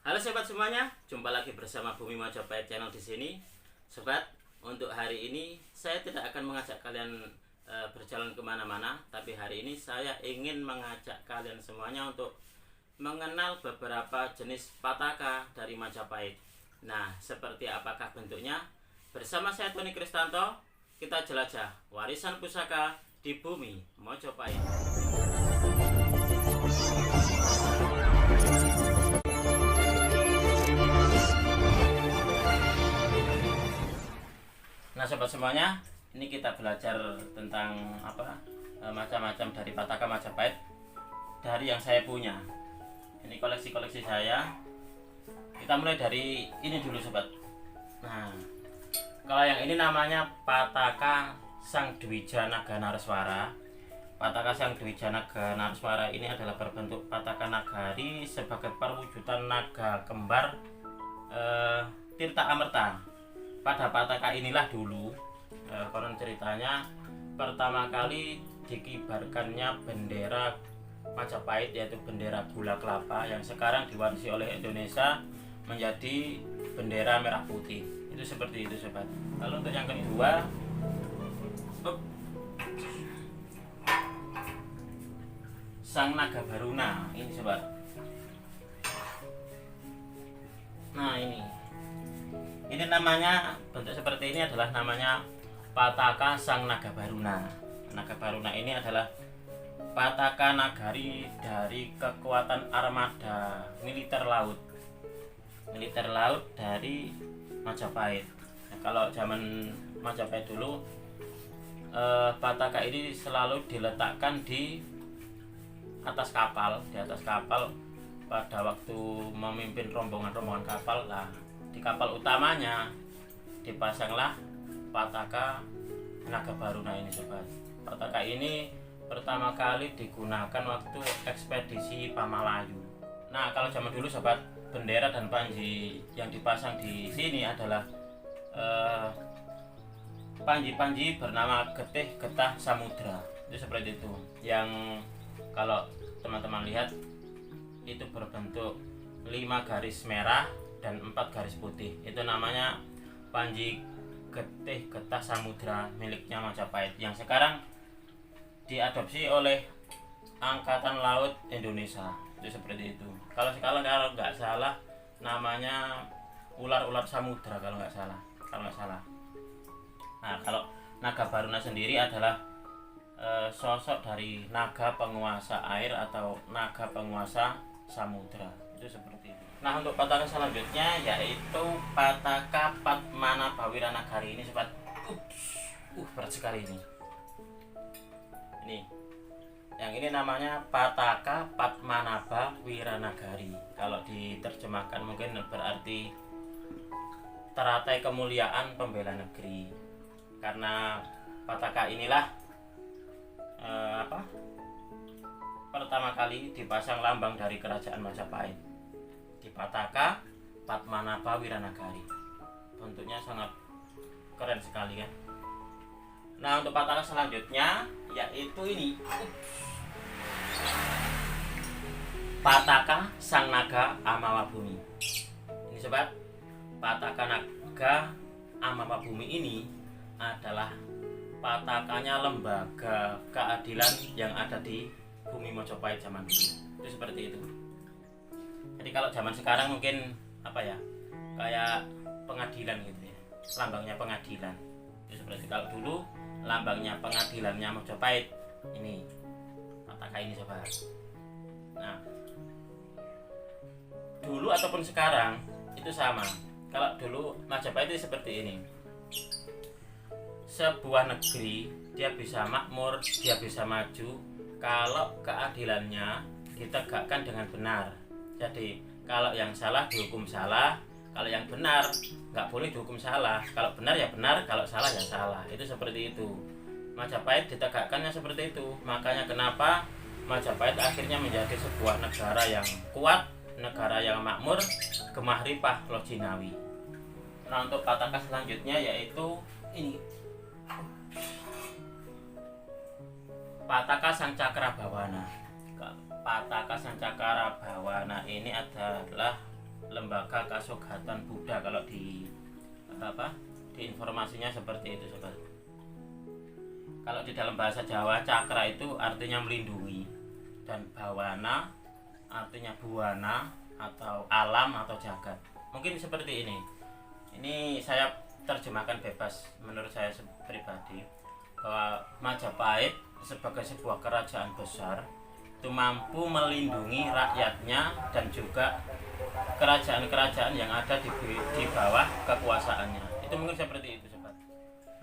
Halo sobat semuanya, jumpa lagi bersama Bumi Majapahit Channel di sini. Sobat, untuk hari ini saya tidak akan mengajak kalian berjalan kemana-mana, tapi hari ini saya ingin mengajak kalian semuanya untuk mengenal beberapa jenis pataka dari Majapahit. Nah, seperti apakah bentuknya? Bersama saya Tony Kristanto, kita jelajah warisan pusaka di Bumi Majapahit. Nah sobat semuanya, ini kita belajar tentang macam-macam dari pataka Majapahit dari yang saya punya. Ini koleksi saya. Kita mulai dari ini dulu sobat. Nah, kalau yang ini namanya Pataka Sang Dwijanaga Nareswara. Pataka Sang Dwijanaga Nareswara ini adalah berbentuk pataka nagari sebagai perwujudan naga kembar Tirta Amerta. Pada pataka inilah dulu konon ceritanya pertama kali dikibarkannya bendera Majapahit, yaitu bendera gula kelapa yang sekarang diwarisi oleh Indonesia menjadi bendera merah putih. Itu seperti itu sobat. Lalu untuk yang kedua, Sang Naga Baruna ini sobat. Nah ini namanya, bentuk seperti ini adalah namanya Pataka Sang Naga Baruna. Naga Baruna ini adalah pataka nagari dari kekuatan armada militer laut dari Majapahit. Nah, kalau zaman Majapahit dulu pataka ini selalu diletakkan di atas kapal, pada waktu memimpin rombongan kapal lah. Di kapal utamanya dipasanglah pataka Naga Baruna ini sobat. Pataka ini pertama kali digunakan waktu ekspedisi Pamalayu. Nah, kalau zaman dulu sobat, bendera dan panji yang dipasang di sini adalah panji-panji bernama Getih Getah Samudra. Itu seperti itu. Yang kalau teman-teman lihat itu berbentuk 5 garis merah dan 4 garis putih. Itu namanya panji Getih Getah Samudra miliknya Majapahit yang sekarang diadopsi oleh Angkatan Laut Indonesia. Itu seperti itu. Kalau nggak salah namanya ular samudra kalau nggak salah. Nah, kalau Naga Baruna sendiri adalah sosok dari naga penguasa air atau naga penguasa samudra. Itu seperti itu. Nah, untuk pataka selanjutnya yaitu Pataka Padmanaba Wiranagari ini sobat. Berat sekali ini. Yang ini namanya Pataka Padmanaba Wiranagari. Kalau diterjemahkan mungkin berarti teratai kemuliaan pembela negeri. Karena pataka inilah pertama kali dipasang lambang dari kerajaan Majapahit di Pataka Padmanaba Wiranagari. Bentuknya sangat keren sekali kan. Nah, untuk pataka selanjutnya yaitu ini Pataka Sang Naga Amawabumi. Ini sobat, Pataka Naga Amawabumi ini adalah patakanya lembaga keadilan yang ada di Bumi Majapahit zaman dulu. Itu seperti itu. Jadi kalau zaman sekarang mungkin kayak pengadilan gitu ya, lambangnya pengadilan. Itu seperti itu. Kalau dulu lambangnya pengadilannya Majapahit ini pataka ini sobat. Nah, dulu ataupun sekarang itu sama. Kalau dulu Majapahit itu seperti ini. Sebuah negeri dia bisa makmur, dia bisa maju kalau keadilannya ditegakkan dengan benar. Jadi kalau yang salah dihukum salah, kalau yang benar nggak boleh dihukum salah. Kalau benar ya benar, kalau salah ya salah. Itu seperti itu. Majapahit ditegakkannya seperti itu. Makanya kenapa Majapahit akhirnya menjadi sebuah negara yang kuat, negara yang makmur, gemah ripah Lojinawi. Nah, untuk pataka selanjutnya yaitu ini Pataka Sang Cakrabawana. Pataka Sang Cakrabawana ini adalah lembaga kasogatan Buddha. Kalau di di informasinya seperti itu sobat. Kalau di dalam bahasa Jawa, cakra itu artinya melindungi, dan bawana artinya buana atau alam atau jagat. Mungkin seperti ini. Ini saya terjemahkan bebas menurut saya pribadi, bahwa Majapahit sebagai sebuah kerajaan besar itu mampu melindungi rakyatnya dan juga kerajaan-kerajaan yang ada di bawah kekuasaannya. Itu mungkin seperti itu sobat.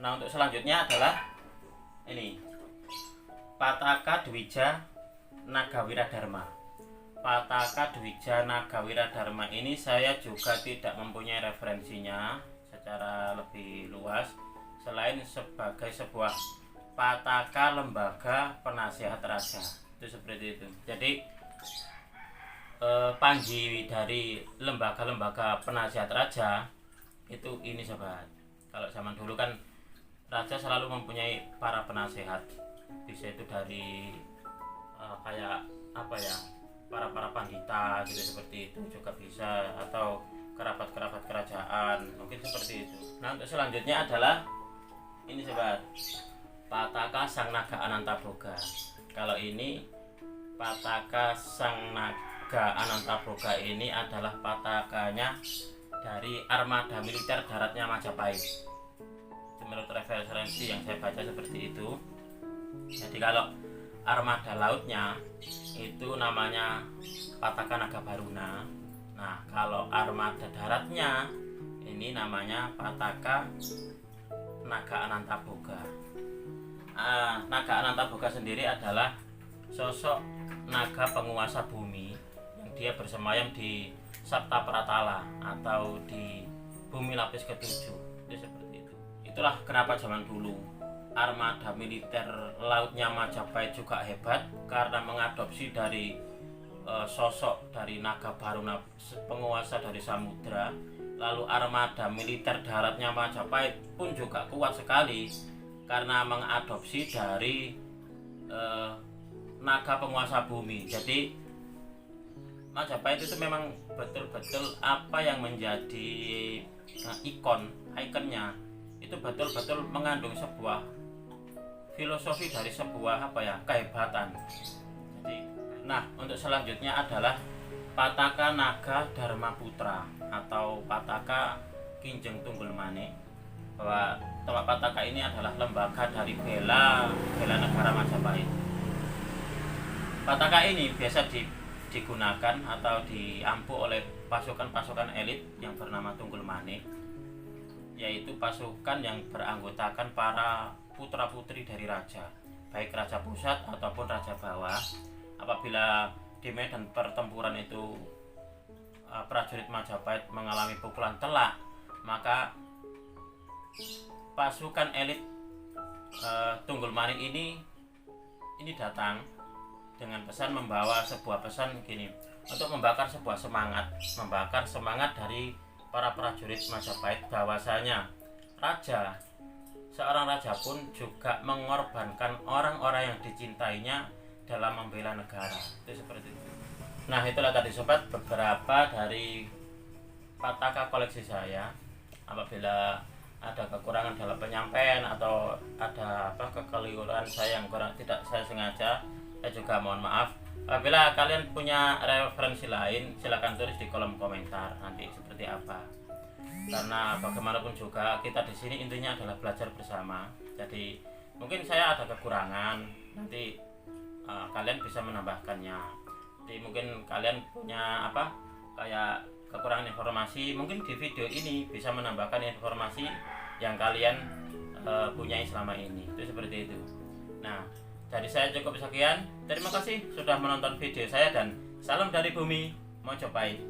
Nah, untuk selanjutnya adalah ini Pataka Dwija Nagawiradharma. Pataka Dwija Nagawiradharma ini saya juga tidak mempunyai referensinya secara lebih luas selain sebagai sebuah pataka lembaga penasihat raja. Itu seperti itu. Jadi panji dari lembaga-lembaga penasihat raja itu ini sobat. Kalau zaman dulu kan raja selalu mempunyai para penasehat, bisa itu dari kayak para pandita gitu, seperti itu juga bisa, atau kerabat kerajaan, mungkin seperti itu. Nah, untuk selanjutnya adalah ini sobat, Pataka Sang Naga Anantaboga. Kalau ini Pataka Sang Naga Anantaboga ini adalah patakanya dari armada militer daratnya Majapahit. Itu menurut referensi yang saya baca seperti itu. Jadi kalau armada lautnya itu namanya Pataka Nagabaruna. Nah, kalau armada daratnya ini namanya Pataka Naga Anantaboga. Naga Anantaboga sendiri adalah sosok naga penguasa bumi yang dia bersemayam di Sapta Pratala atau di bumi lapis ketujuh. Itu seperti itu. Itulah kenapa zaman dulu armada militer lautnya Majapahit juga hebat, karena mengadopsi dari sosok dari Naga Baruna, penguasa dari samudra. Lalu armada militer daratnya Majapahit pun juga kuat sekali karena mengadopsi dari naga penguasa bumi. Jadi Majapahit itu memang betul-betul apa yang menjadi ikonnya itu betul-betul mengandung sebuah filosofi dari sebuah kehebatan. Jadi, nah, untuk selanjutnya adalah Pataka Naga Dharma Putra atau Pataka Kinjeng Tunggul Manik. Bahwa Pataka ini adalah lembaga dari bela negara Majapahit. Pataka ini biasa digunakan atau diampu oleh pasukan-pasukan elit yang bernama Tunggul Manik, yaitu pasukan yang beranggotakan para putra-putri dari raja, baik raja pusat ataupun raja bawah. Apabila di medan pertempuran itu prajurit Majapahit mengalami pukulan telak, maka pasukan elit Tunggul Manik ini datang dengan pesan, membawa sebuah pesan gini, untuk membakar semangat dari para prajurit Majapahit, bahwasanya seorang raja pun juga mengorbankan orang-orang yang dicintainya dalam membela negara. Itu seperti itu. Nah, itulah tadi sobat beberapa dari pataka koleksi saya. Apabila ada kekurangan dalam penyampaian atau ada kekeliruan saya yang tidak saya sengaja, saya juga mohon maaf. Apabila kalian punya referensi lain, silakan tulis di kolom komentar nanti seperti apa. Karena bagaimanapun juga kita di sini intinya adalah belajar bersama. Jadi mungkin saya ada kekurangan, nanti kalian bisa menambahkannya. Jadi mungkin kalian punya kayak kekurangan informasi, mungkin di video ini bisa menambahkan informasi yang kalian punyai selama ini. Itu seperti itu. Nah, dari saya cukup sekian. Terima kasih sudah menonton video saya dan salam dari bumi Majapahit.